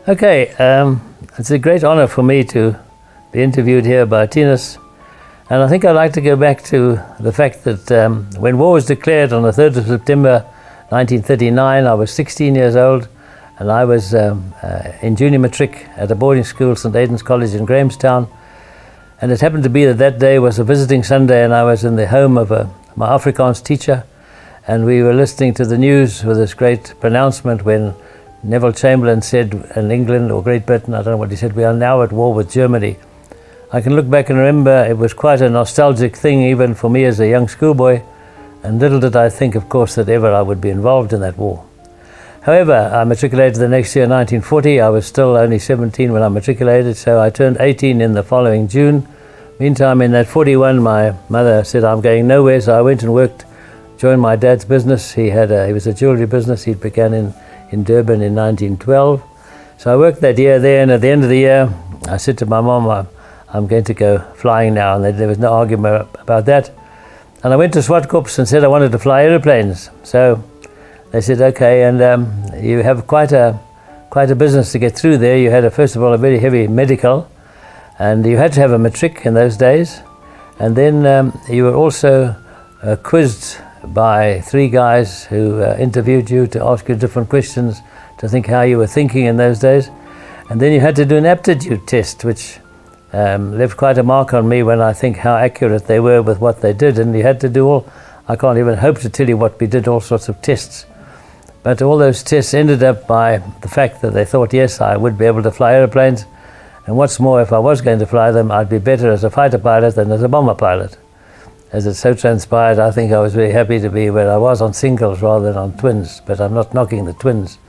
Okay, it's a great honor for me to be interviewed here by Tinus, and I think I'd like to go back to the fact that when war was declared on the 3rd of September 1939, I was 16 years old, and I was in junior matric at a boarding school, St. Aidan's College in Grahamstown, and it happened to be that that day was a visiting Sunday, and I was in the home of my Afrikaans teacher, and we were listening to the news with this great pronouncement when Neville Chamberlain said in England or Great Britain, I don't know what he said, we are now at war with Germany. I can look back and remember it was quite a nostalgic thing even for me as a young schoolboy, and little did I think, of course, that ever I would be involved in that war. However, I matriculated the next year, 1940. I was still only 17 when I matriculated, so I turned 18 in the following June. Meantime, in that 41, my mother said, I'm going nowhere, so I went and worked, joined my dad's business. He was a jewelry business. He began in Durban in 1912. So I worked that year there, and at the end of the year, I said to my mom, I'm going to go flying now, and there was no argument about that. And I went to Squadron and said I wanted to fly aeroplanes. So they said, okay, and you have quite a business to get through there. You had, first of all, a very heavy medical, and you had to have a matric in those days. And then you were also quizzed by 3 guys who interviewed you to ask you different questions to think how you were thinking in those days. And then you had to do an aptitude test, which left quite a mark on me when I think how accurate they were with what they did. And you had to do I can't even hope to tell you what we did, all sorts of tests. But all those tests ended up by the fact that they thought, yes, I would be able to fly aeroplanes. And what's more, if I was going to fly them, I'd be better as a fighter pilot than as a bomber pilot. As it so transpired, I think I was very happy to be where I was on singles rather than on twins, but I'm not knocking the twins.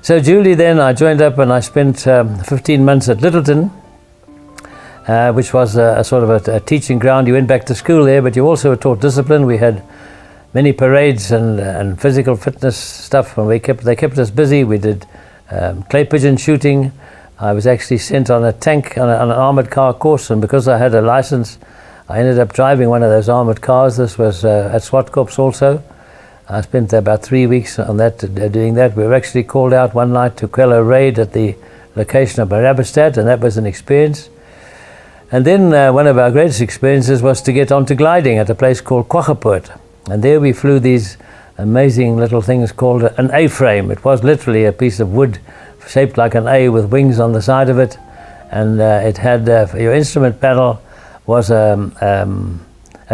So duly then I joined up and I spent 15 months at Littleton, which was a sort of a teaching ground. You went back to school there, but you also were taught discipline. We had many parades and physical fitness stuff, and they kept us busy. We did clay pigeon shooting. I was actually sent on a tank, on an armoured car course, and because I had a license, I ended up driving one of those armoured cars. This was at SWAT Corps also. I spent about 3 weeks on that, doing that. We were actually called out one night to quell a raid at the location of Barabastad, and that was an experience. And then one of our greatest experiences was to get onto gliding at a place called Kwaggapoort. And there we flew these amazing little things called an A-frame. It was literally a piece of wood shaped like an A with wings on the side of it. And it had, your instrument panel was a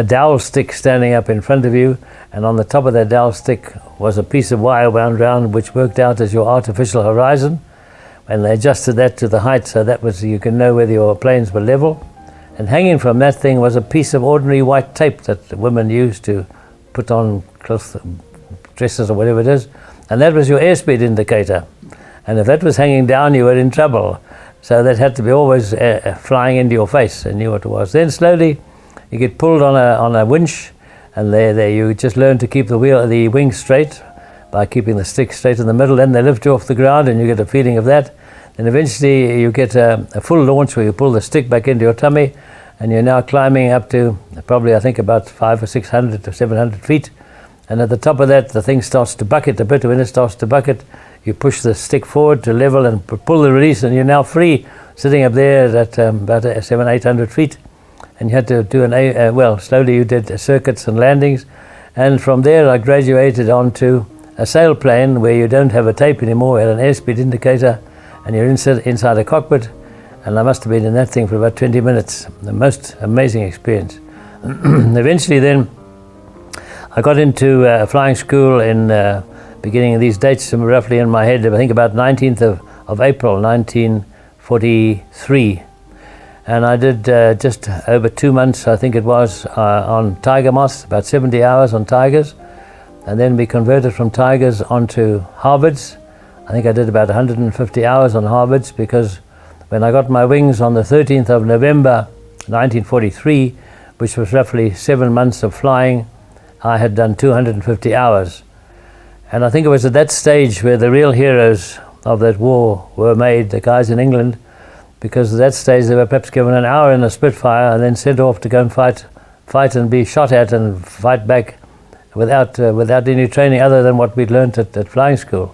dowel stick standing up in front of you, and on the top of that dowel stick was a piece of wire wound round which worked out as your artificial horizon, and they adjusted that to the height so that was, you can know whether your planes were level. And hanging from that thing was a piece of ordinary white tape that the women used to put on cloth, dresses or whatever it is, and that was your airspeed indicator. And if that was hanging down, you were in trouble. So that had to be always flying into your face, and knew what it was. Then slowly you get pulled on a winch, and there you just learn to keep the wings straight by keeping the stick straight in the middle. Then they lift you off the ground, and you get a feeling of that. And eventually you get a full launch where you pull the stick back into your tummy, and you're now climbing up to probably, I think, about 500 or 600 to 700 feet. And at the top of that, the thing starts to bucket a bit. When it starts to bucket, you push the stick forward to level and pull the release, and you're now free, sitting up there at about 700-800 feet. And you had to do slowly you did circuits and landings. And from there I graduated onto a sailplane where you don't have a tape anymore. You had an airspeed indicator, and you're inside a cockpit. And I must have been in that thing for about 20 minutes. The most amazing experience. Eventually then, I got into flying school in beginning of these dates roughly in my head, I think about 19th of April 1943. And I did just over 2 months, I think it was, on Tiger Moths, about 70 hours on Tigers. And then we converted from Tigers onto Harvards. I think I did about 150 hours on Harvards, because when I got my wings on the 13th of November 1943, which was roughly 7 months of flying, I had done 250 hours. And I think it was at that stage where the real heroes of that war were made, the guys in England, because at that stage they were perhaps given an hour in a Spitfire and then sent off to go and fight and be shot at and fight back without any training other than what we'd learnt at flying school.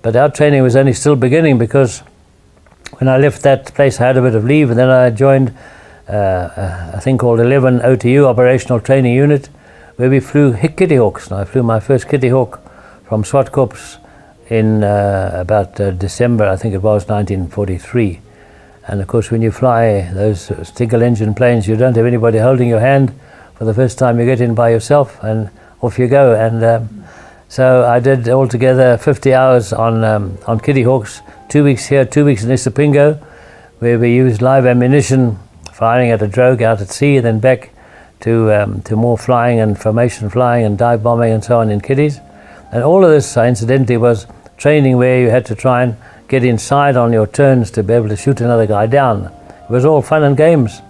But our training was only still beginning, because when I left that place I had a bit of leave, and then I joined a thing called 11 OTU, Operational Training Unit, where we flew Kitty Hawks. And I flew my first Kitty Hawk from SWAT Corps in about December, I think it was, 1943. And of course, when you fly those single engine planes, you don't have anybody holding your hand. For the first time you get in by yourself, and off you go. And so I did altogether 50 hours on Kitty Hawks, 2 weeks here, 2 weeks in Isipingo, where we used live ammunition, firing at a drogue out at sea, then back to more flying and formation flying and dive bombing and so on in Kitties. And all of this, incidentally, was training where you had to try and get inside on your turns to be able to shoot another guy down. It was all fun and games.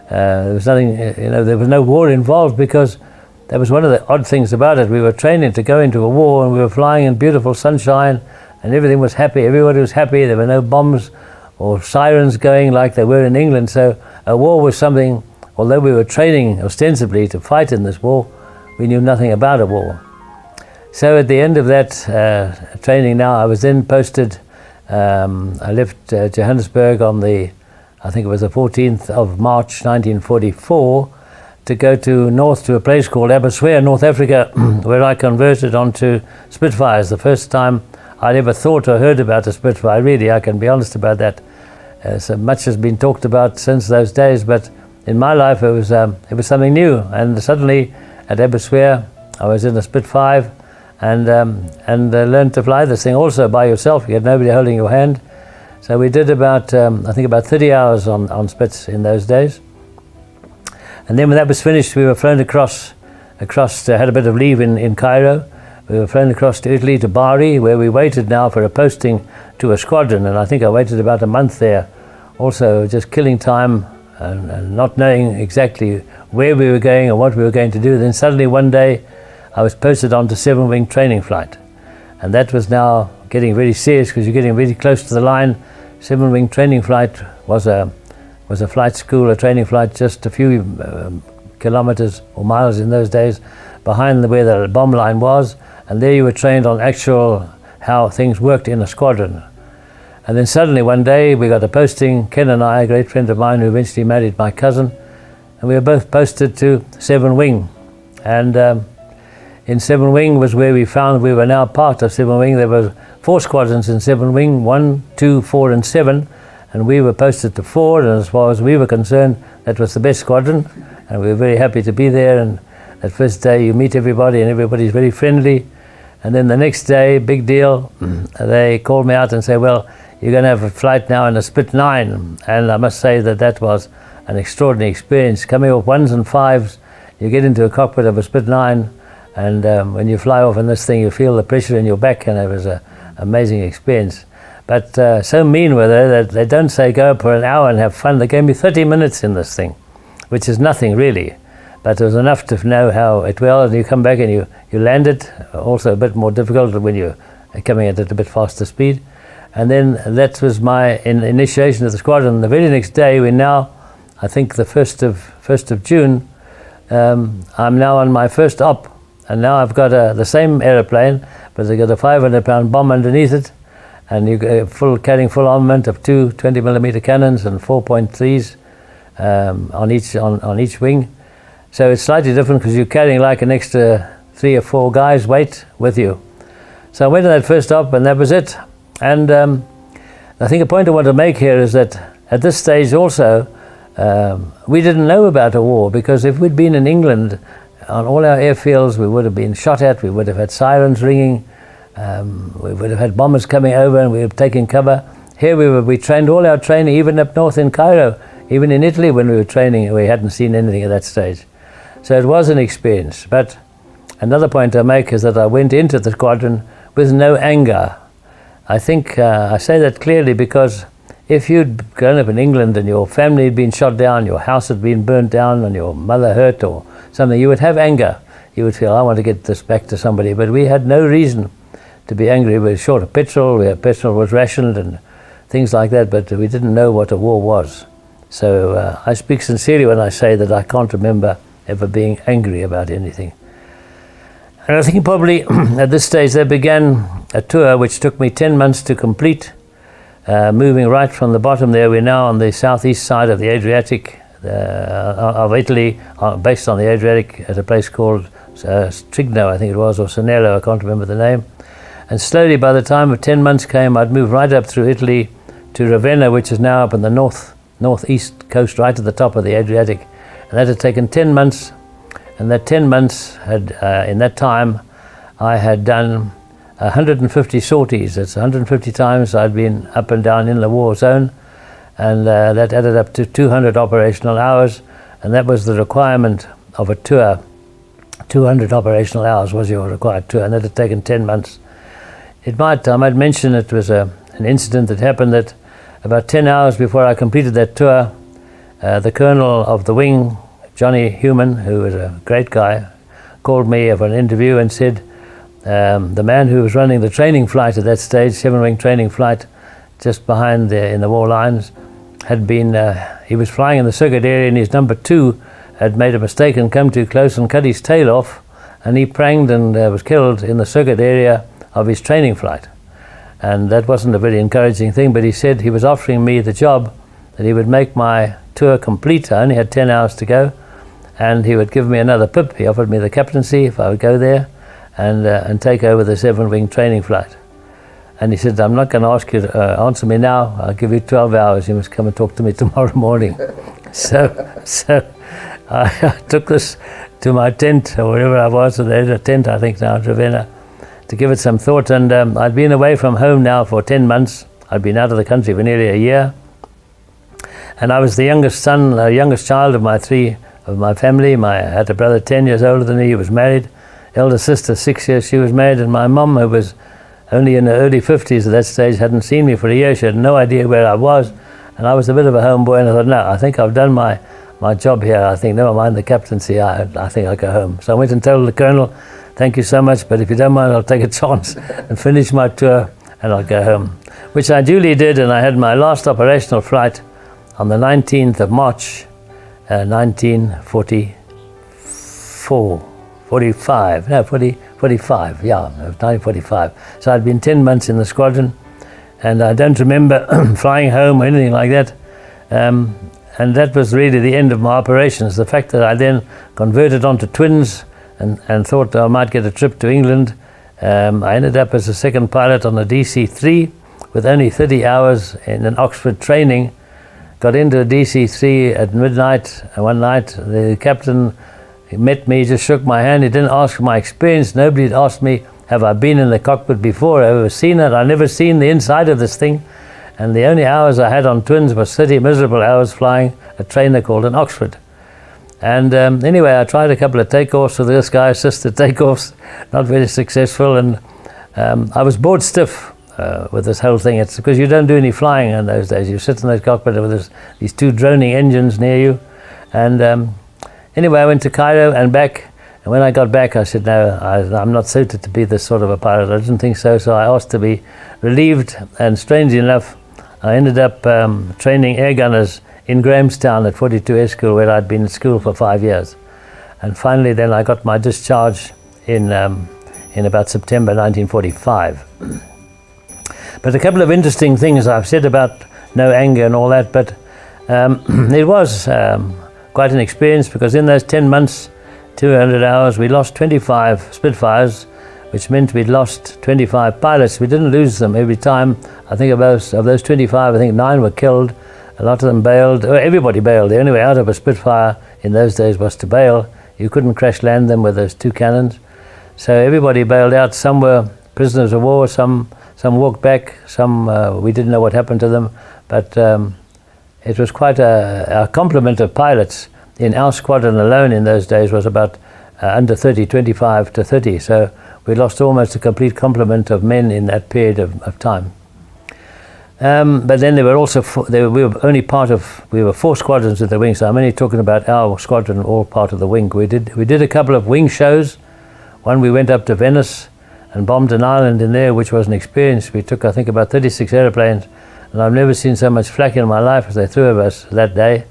There was nothing, there was no war involved, because that was one of the odd things about it. We were training to go into a war, and we were flying in beautiful sunshine, and everything was happy. Everybody was happy. There were no bombs or sirens going like they were in England. So a war was something, although we were training ostensibly to fight in this war, we knew nothing about a war. So at the end of that training now, I was then posted, I left Johannesburg on I think it was the 14th of March 1944, to go north to a place called Abasweer, North Africa, where I converted onto Spitfires. The first time I'd ever thought or heard about a Spitfire, really, I can be honest about that. So much has been talked about since those days, but in my life it was something new. And suddenly at Abasweer I was in a Spitfire, and learned to fly this thing also by yourself. You had nobody holding your hand. So we did about, I think about 30 hours on Spits in those days. And then when that was finished, we were flown across, had a bit of leave in Cairo. We were flown across to Italy, to Bari, where we waited now for a posting to a squadron. And I think I waited about a month there, also just killing time and not knowing exactly where we were going or what we were going to do. Then suddenly one day, I was posted onto 7-wing training flight. And that was now getting very serious, because you're getting really close to the line. 7-wing training flight was a flight school, a training flight just a few kilometers or miles in those days behind where the bomb line was. And there you were trained on actual how things worked in a squadron. And then suddenly one day we got a posting, Ken and I, a great friend of mine who eventually married my cousin, and we were both posted to 7-wing. And in 7-wing was where we found we were now part of 7-wing. There were 4 squadrons in 7-wing, 1, 2, 4 and 7, and we were posted to 4, and as far as we were concerned, that was the best squadron, and we were very happy to be there. And that first day you meet everybody, and everybody's very friendly. And then the next day, big deal, they called me out and said, well, you're going to have a flight now in a Spit 9. And I must say that was an extraordinary experience. Coming off 1s and 5s, you get into a cockpit of a Spit 9, and when you fly off in this thing, you feel the pressure in your back, and it was an amazing experience. But so mean were they that they don't say go up for an hour and have fun. They gave me 30 minutes in this thing, which is nothing really. But it was enough to know how it will, and you come back and you land it. Also a bit more difficult when you're coming at a bit faster speed. And then that was my initiation of the squadron. The very next day, we now, I think the 1st of June, I'm now on my first op. And now I've got the same aeroplane, but they've got a 500-pound bomb underneath it, and you carrying full armament of 2 20mm cannons and 4.3s on each wing. So it's slightly different, because you're carrying like an extra 3 or 4 guys' weight with you. So I went to that first op, and that was it. And I think a point I want to make here is that at this stage also, we didn't know about a war, because if we'd been in England, on all our airfields, we would have been shot at, we would have had sirens ringing, we would have had bombers coming over, and we would have taken cover. Here we trained all our training, even up north in Cairo, even in Italy when we were training, we hadn't seen anything at that stage. So it was an experience. But another point I make is that I went into the squadron with no anger. I think I say that clearly, because if you'd grown up in England and your family had been shot down, your house had been burnt down, and your mother hurt or something, you would have anger. You would feel, I want to get this back to somebody. But we had no reason to be angry. We were short of petrol, petrol was rationed and things like that, but we didn't know what a war was. So I speak sincerely when I say that I can't remember ever being angry about anything. And I think probably at this stage they began a tour which took me 10 months to complete, moving right from the bottom there. We're now on the southeast side of the Adriatic of Italy, based on the Adriatic at a place called Strigno, I think it was, or Sonello, I can't remember the name. And slowly, by the time of 10 months came, I'd move right up through Italy to Ravenna, which is now up in the northeast coast, right at the top of the Adriatic. And that had taken 10 months, and that 10 months had, in that time, I had done 150 sorties. That's 150 times I'd been up and down in the war zone, and that added up to 200 operational hours, and that was the requirement of a tour. 200 operational hours was your required tour, and that had taken 10 months. I might mention it was an incident that happened that about 10 hours before I completed that tour, the colonel of the wing, Johnny Human, who was a great guy, called me for an interview and said the man who was running the training flight at that stage, 7-wing training flight, just behind there in the war lines, had been, he was flying in the circuit area, and his number 2 had made a mistake and come too close and cut his tail off, and he pranged and was killed in the circuit area of his training flight. And that wasn't a very encouraging thing, but he said he was offering me the job, that he would make my tour complete. I only had 10 hours to go, and he would give me another pip. He offered me the captaincy if I would go there and take over the 7-wing training flight. And he said, I'm not going to ask you to answer me now. I'll give you 12 hours. You must come and talk to me tomorrow morning. So I took this to my tent, or wherever I was. There's a tent, I think, now in Ravenna, to give it some thought. And I'd been away from home now for 10 months. I'd been out of the country for nearly a year. And I was the youngest son, youngest child of my family. I had a brother 10 years older than me. He was married. Elder sister, 6 years, she was married. And my mum, who was only in her early 50s at that stage, hadn't seen me for a year. She had no idea where I was. And I was a bit of a homeboy, and I thought, no, I think I've done my job here. I think, never mind the captaincy, I think I'll go home. So I went and told the colonel, thank you so much, but if you don't mind, I'll take a chance and finish my tour, and I'll go home. Which I duly did, and I had my last operational flight on the 19th of March, 1945. So I'd been 10 months in the squadron, and I don't remember flying home or anything like that. And that was really the end of my operations. The fact that I then converted onto twins and thought I might get a trip to England. I ended up as a second pilot on a DC-3 with only 30 hours in an Oxford training. Got into a DC-3 at midnight, and one night the captain met me, just shook my hand. He didn't ask for my experience. Nobody had asked me, have I been in the cockpit before? Have I ever seen it? I'd never seen the inside of this thing. And the only hours I had on twins was 30 miserable hours flying a trainer called an Oxford. And anyway, I tried a couple of takeoffs with this guy, assisted takeoffs, not very successful. And I was bored stiff with this whole thing. It's because you don't do any flying in those days. You sit in the cockpit with these 2 droning engines near you. And anyway, I went to Cairo and back. And when I got back, I said, no, I'm not suited to be this sort of a pilot. I didn't think so. So I asked to be relieved. And strangely enough, I ended up training air gunners in Grahamstown at 42 Air School, where I'd been at school for 5 years. And finally then I got my discharge in about September 1945. But a couple of interesting things I've said about no anger and all that, but it was quite an experience, because in those 10 months, 200 hours, we lost 25 Spitfires, which meant we'd lost 25 pilots. We didn't lose them every time. I think of those 25, I think 9 were killed. A lot of them bailed. Everybody bailed. The only way out of a Spitfire in those days was to bail. You couldn't crash land them with those 2 cannons. So everybody bailed out. Some were prisoners of war, some walked back, some we didn't know what happened to them. But it was quite a complement of pilots. In our squadron alone in those days was about under 30, 25 to 30. So we lost almost a complete complement of men in that period of time. But then there were also we were 4 squadrons at the wing, so I'm only talking about our squadron, all part of the wing. We did a couple of wing shows. One, we went up to Venice and bombed an island in there, which was an experience. We took, I think, about 36 airplanes, and I've never seen so much flak in my life as they threw at us that day.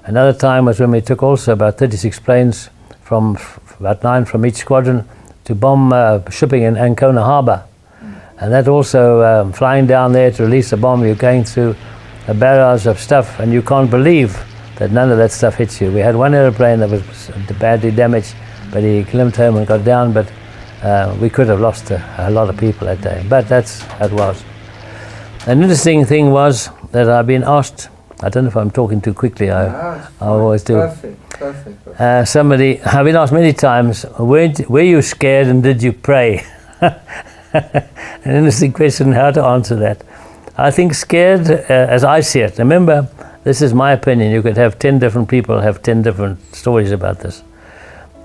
Another time was when we took also about 36 planes, from about 9 from each squadron, to bomb shipping in Ancona Harbour. And that also, flying down there to release a bomb, you're going through a barrage of stuff, and you can't believe that none of that stuff hits you. We had one aeroplane that was badly damaged, but he limped home and got down, but we could have lost a lot of people that day. But that's how it was. An interesting thing was that I've been asked, I don't know if I'm talking too quickly, I always do. Perfect. I've been asked many times, were you scared and did you pray? An interesting question, how to answer that. I think scared, as I see it, remember, this is my opinion, you could have 10 different people have 10 different stories about this.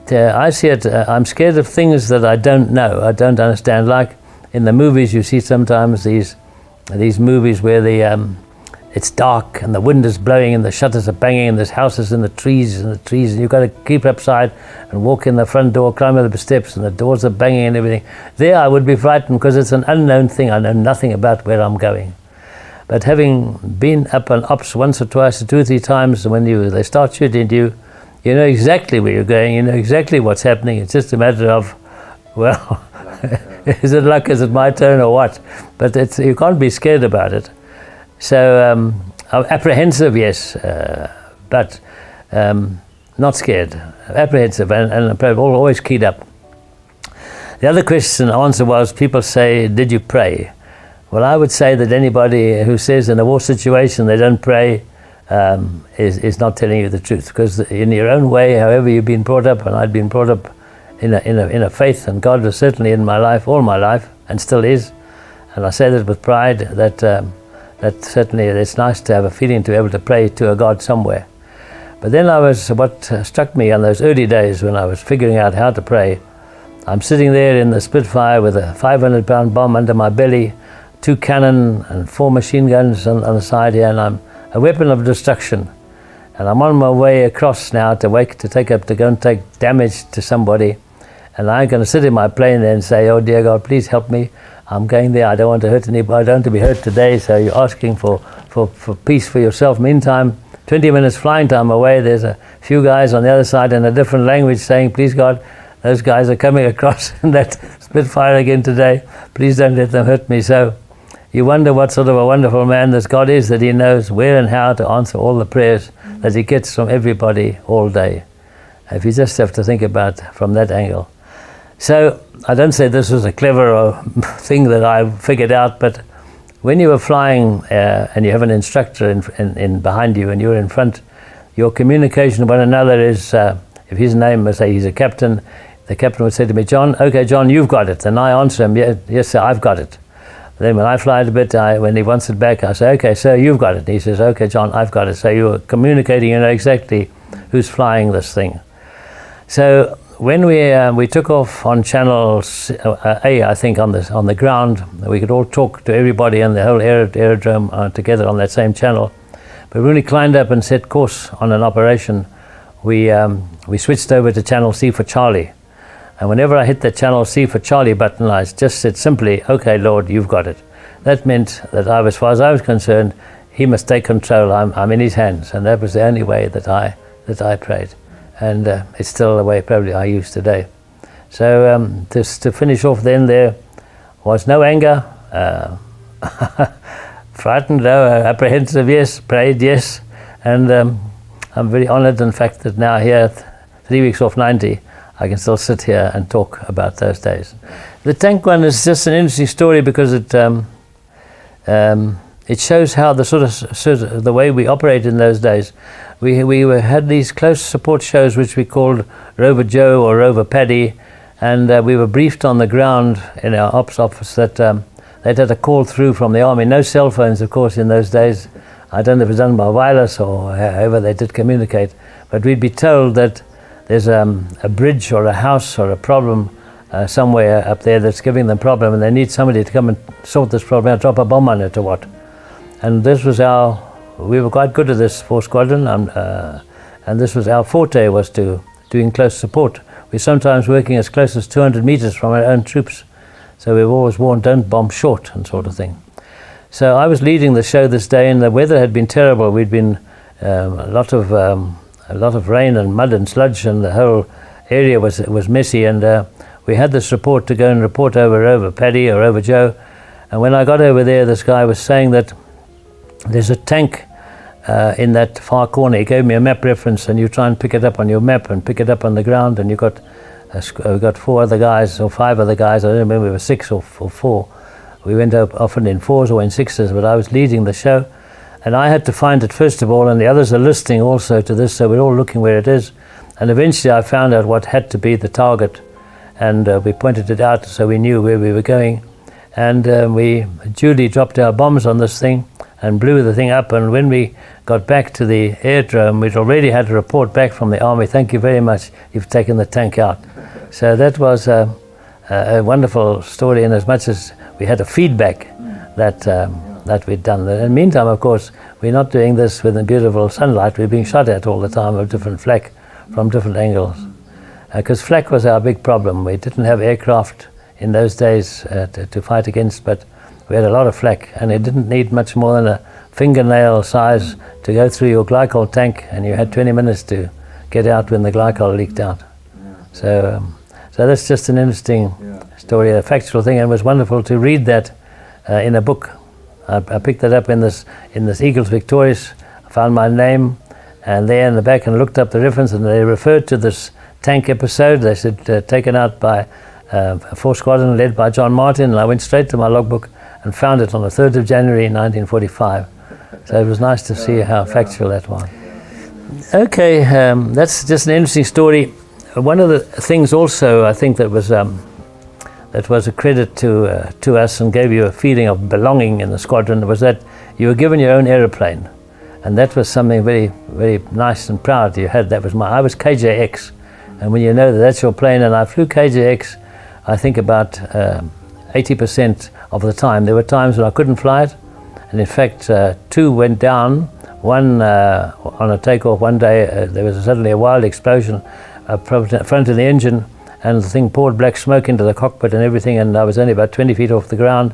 I see it, I'm scared of things that I don't know, I don't understand. Like in the movies, you see sometimes these movies where it's dark and the wind is blowing and the shutters are banging and there's houses in the trees and you've got to keep upside and walk in the front door, climb over the steps and the doors are banging and everything. There I would be frightened because it's an unknown thing. I know nothing about where I'm going. But having been up on ops once or twice or 2 or 3 times, when they start shooting at you, you know exactly where you're going, you know exactly what's happening. It's just a matter of, well, is it luck, is it my turn or what? But you can't be scared about it. So I'm apprehensive, yes, but not scared. Apprehensive and always keyed up. The other answer was, people say, did you pray? Well, I would say that anybody who says in a war situation they don't pray is not telling you the truth, because in your own way, however you've been brought up, and I'd been brought up in a faith, and God was certainly in my life, all my life, and still is, and I say that with pride, that certainly it's nice to have a feeling to be able to pray to a God somewhere. But then what struck me on those early days when I was figuring out how to pray, I'm sitting there in the Spitfire with a 500-pound bomb under my belly, 2 cannon and 4 machine guns on the side here, and I'm a weapon of destruction. And I'm on my way across now to go and take damage to somebody. And I'm going to sit in my plane there and say, oh dear God, please help me. I'm going there, I don't want to hurt anybody, I don't want to be hurt today, so you're asking for peace for yourself. Meantime, 20 minutes flying time away, there's a few guys on the other side in a different language saying, please God, those guys are coming across in that Spitfire again today, please don't let them hurt me. So you wonder what sort of a wonderful man this God is, that he knows where and how to answer all the prayers that he gets from everybody all day. If you just have to think about from that angle. So I don't say this was a clever thing that I figured out, but when you were flying and you have an instructor in behind you and you're in front, your communication with one another is, if his name, let's say he's a captain, the captain would say to me, John, okay John, you've got it. And I answer him, yes sir, I've got it. Then when I fly it a bit, when he wants it back, I say, okay sir, you've got it. And he says, okay John, I've got it. So you're communicating, you know exactly who's flying this thing. So when we took off on channel A, I think on the ground, we could all talk to everybody in the whole aerodrome together on that same channel. But when we climbed up and set course on an operation, we switched over to channel C for Charlie. And whenever I hit the channel C for Charlie button, I just said simply, okay Lord, you've got it. That meant that as far as I was concerned, he must take control. I'm in his hands, and that was the only way that I prayed. And it's still the way probably I use today. So just to finish off then, there was no anger, frightened, no, apprehensive, yes, prayed, yes. And I'm very honored, in fact, that now here, 3 weeks off 90, I can still sit here and talk about those days. The tank one is just an interesting story because it shows how the sort of the way we operated in those days. We had these close support shows which we called Rover Joe or Rover Paddy, and we were briefed on the ground in our ops office that they'd had a call through from the army. No cell phones, of course, in those days. I don't know if it was done by wireless or however they did communicate, but we'd be told that there's a bridge or a house or a problem somewhere up there that's giving them problem, and they need somebody to come and sort this problem out, drop a bomb on it or what. And this was we were quite good at this for Squadron, and this was our forte, was doing close support. We're sometimes working as close as 200 meters from our own troops, so we've always warned, don't bomb short and sort of thing. So I was leading the show this day, and the weather had been terrible. We'd been a lot of rain and mud and sludge, and the whole area was messy, and we had this report to go and report over Paddy or over Joe. And when I got over there, this guy was saying that there's a tank in that far corner. He gave me a map reference, and you try and pick it up on your map and pick it up on the ground, and we got 4 other guys or 5 other guys. I don't remember, we were 6 or 4. We went up often in 4s or in 6s, but I was leading the show. And I had to find it first of all, and the others are listening also to this, so we're all looking where it is. And eventually I found out what had to be the target, and we pointed it out so we knew where we were going. And we duly dropped our bombs on this thing and blew the thing up. And when we got back to the airdrome, we'd already had a report back from the army, "Thank you very much, you've taken the tank out." So that was a wonderful story, in as much as we had a feedback that we'd done. In the meantime, of course, we're not doing this with the beautiful sunlight. We're being shot at all the time of different flak from different angles. Because flak was our big problem. We didn't have aircraft in those days to fight against, but we had a lot of flak, and it didn't need much more than a fingernail size to go through your glycol tank, and you had 20 minutes to get out when the glycol leaked out. So that's just an interesting story, a factual thing, and it was wonderful to read that in a book. I picked that up in this Eagles Victorious. I found my name, and there in the back, and looked up the reference, and they referred to this tank episode. They said taken out by a 4 Squadron led by John Martin, and I went straight to my logbook and found it on the 3rd of January 1945. So it was nice to see how factual that was. Okay, that's just an interesting story. One of the things also I think that was a credit to us and gave you a feeling of belonging in the squadron was that you were given your own aeroplane, and that was something very, very nice and proud you had. I was KJX, and when you know that that's your plane, and I flew KJX, I think about 80% of the time. There were times when I couldn't fly it, and in fact 2 went down. One on a takeoff one day, there was suddenly a wild explosion front of the engine, and the thing poured black smoke into the cockpit and everything, and I was only about 20 feet off the ground.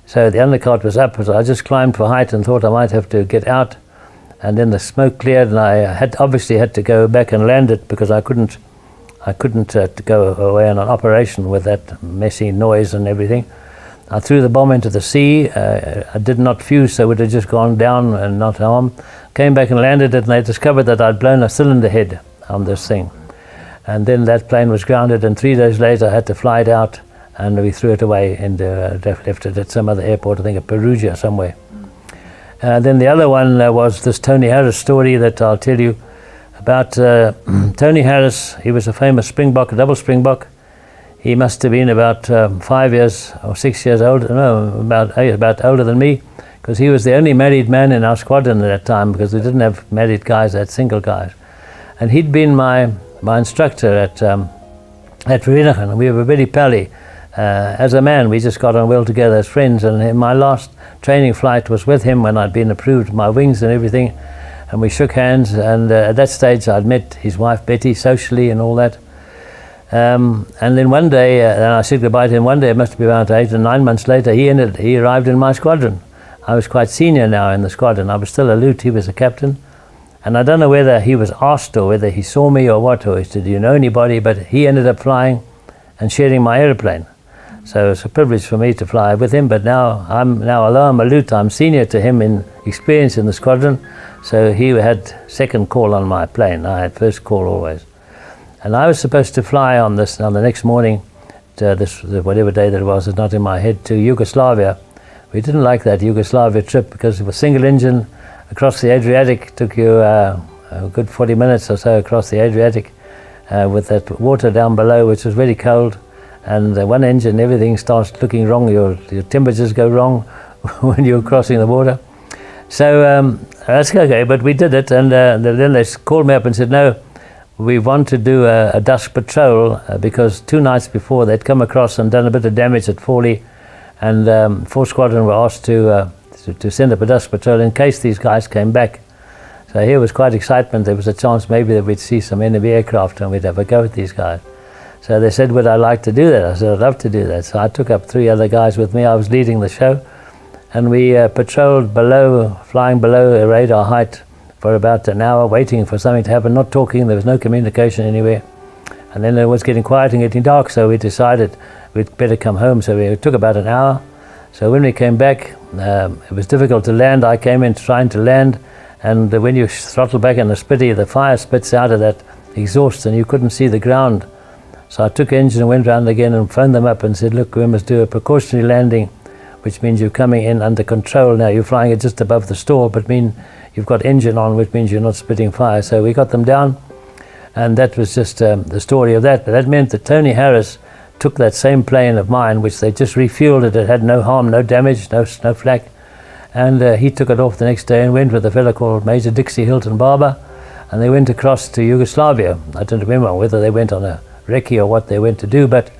So the undercart was up, so I just climbed for height and thought I might have to get out. And then the smoke cleared, and I obviously had to go back and land it, because I couldn't go away on an operation with that messy noise and everything. I threw the bomb into the sea. I did not fuse, so it would have just gone down and not harm. Came back and landed it, and they discovered that I'd blown a cylinder head on this thing. And then that plane was grounded, and 3 days later I had to fly it out, and we threw it away and left it at some other airport, I think at Perugia somewhere. Then the other one was this Tony Harris story that I'll tell you about. Tony Harris, he was a famous Springbok, a double Springbok. He must have been about 5 years or 6 years old, about older than me, because he was the only married man in our squadron at that time, because we didn't have married guys, had single guys. And he'd been my instructor at Vereeniging, and we were very pally. As a man, we just got on well together as friends, and my last training flight was with him when I'd been approved my wings and everything, and we shook hands, and at that stage I'd met his wife Betty socially and all that. And then one day, and I said goodbye to him one day, it must be about 8 or 9 months later, he arrived in my squadron. I was quite senior now in the squadron. I was still a lieutenant, he was a captain. And I don't know whether he was asked or whether he saw me or what, or he said, "Do you know anybody?" But he ended up flying and sharing my airplane. So it's a privilege for me to fly with him, but although I'm a lieutenant, I'm senior to him in experience in the squadron, so he had second call on my plane. I had first call always. And I was supposed to fly on the next morning, whatever day that it was, it's not in my head, to Yugoslavia. We didn't like that Yugoslavia trip because it was single engine across the Adriatic. Took you a good 40 minutes or so across the Adriatic with that water down below, which was very cold. And one engine, everything starts looking wrong. Your temperatures go wrong when you're crossing the water. So that's okay, but we did it. And then they called me up and said, "No, we want to do a dusk patrol," because 2 nights before they'd come across and done a bit of damage at Forley, and 4th Squadron were asked to send up a dusk patrol in case these guys came back. So here was quite excitement. There was a chance maybe that we'd see some enemy aircraft and we'd have a go at these guys. So they said, "Would I like to do that?" I said, "I'd love to do that." So I took up 3 other guys with me. I was leading the show, and we patrolled flying below a radar height for about an hour, waiting for something to happen, not talking. There was no communication anywhere. And then it was getting quiet and getting dark, so we decided we'd better come home. So it took about an hour. So when we came back, it was difficult to land. I came in trying to land, and when you throttle back in the Spitty, the fire spits out of that exhaust and you couldn't see the ground. So I took engine and went round again and phoned them up and said, look, we must do a precautionary landing, which means you're coming in under control now. You're flying it just above the stall, but you've got engine on, which means you're not spitting fire. So we got them down, and that was just the story of that. But that meant that Tony Harris took that same plane of mine, which they just refueled it. It had no harm, no damage, no flak. And he took it off the next day and went with a fellow called Major Dixie Hilton Barber, and they went across to Yugoslavia. I don't remember whether they went on a recce or what they went to do, but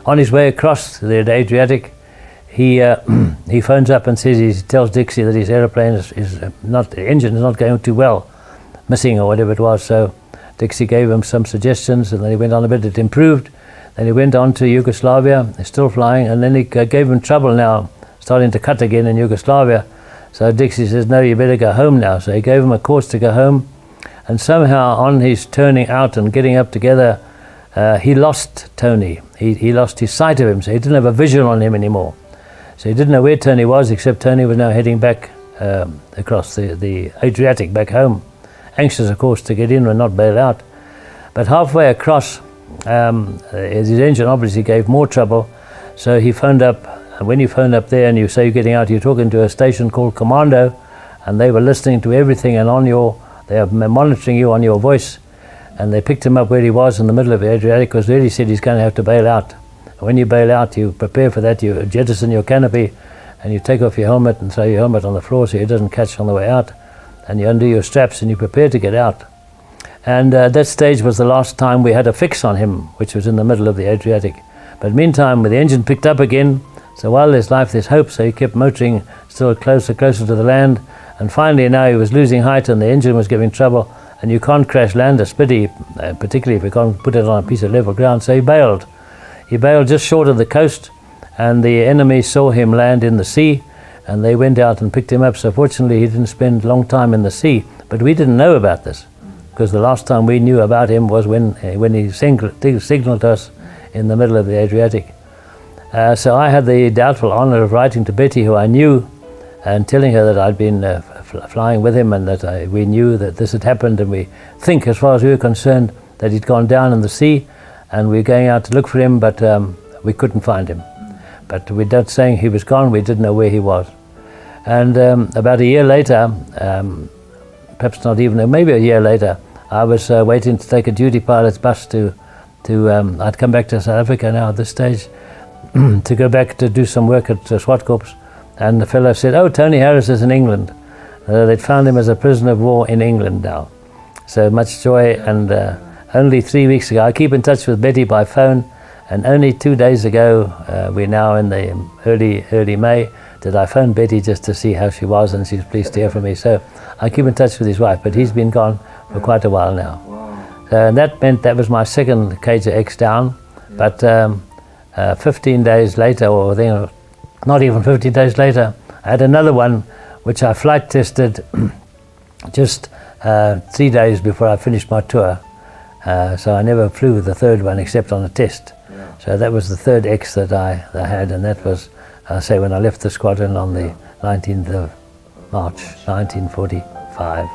on his way across the Adriatic, he phones up and says, he tells Dixie that his aeroplane the engine is not going too well, missing or whatever it was. So Dixie gave him some suggestions, and then he went on a bit, it improved. Then he went on to Yugoslavia, he's still flying, and then he gave him trouble now, starting to cut again in Yugoslavia. So Dixie says, no, you better go home now. So he gave him a course to go home, and somehow on his turning out and getting up together, he lost Tony. He lost his sight of him, so he didn't have a visual on him anymore. So he didn't know where Tony was, except Tony was now heading back across the Adriatic back home, anxious, of course, to get in and not bail out. But halfway across, his engine obviously gave more trouble, so he phoned up. And when you phone up there and you say you're getting out, you're talking to a station called Commando, and they were listening to everything, and they are monitoring you on your voice. And they picked him up where he was in the middle of the Adriatic, because really said he's going to have to bail out. And when you bail out, you prepare for that. You jettison your canopy, and you take off your helmet and throw your helmet on the floor so it doesn't catch on the way out. And you undo your straps and you prepare to get out. And that stage was the last time we had a fix on him, which was in the middle of the Adriatic. But meantime, the engine picked up again. So while there's life, there's hope. So he kept motoring still closer to the land. And finally now he was losing height and the engine was giving trouble. And you can't crash land a Spitty, particularly if you can't put it on a piece of level ground. So he bailed. He bailed just short of the coast, and the enemy saw him land in the sea, and they went out and picked him up. So fortunately he didn't spend a long time in the sea. But we didn't know about this, because the last time we knew about him was when he signaled us in the middle of the Adriatic. So I had the doubtful honor of writing to Betty, who I knew, and telling her that I'd been flying with him, and that we knew that this had happened, and we think, as far as we were concerned, that he'd gone down in the sea, and we were going out to look for him, but we couldn't find him. But without saying he was gone, we didn't know where he was. And about a year later, perhaps not even, maybe a year later, I was waiting to take a duty pilot's bus I'd come back to South Africa now at this stage, to go back to do some work at SWAT Corps. And the fellow said, oh, Tony Harris is in England. They'd found him as a prisoner of war in England now. So much joy, and only 3 weeks ago, I keep in touch with Betty by phone, and only 2 days ago, we're now in the early May, did I phone Betty just to see how she was, and she's pleased to hear from me. So I keep in touch with his wife, but he's been gone for quite a while now. And that meant that was my second Cager X down, but 15 days later, or then, not even 15 days later, I had another one which I flight tested just 3 days before I finished my tour. So I never flew the third one except on a test. Yeah. So that was the third X that I had, and that was, say, when I left the squadron on the 19th of March 1945.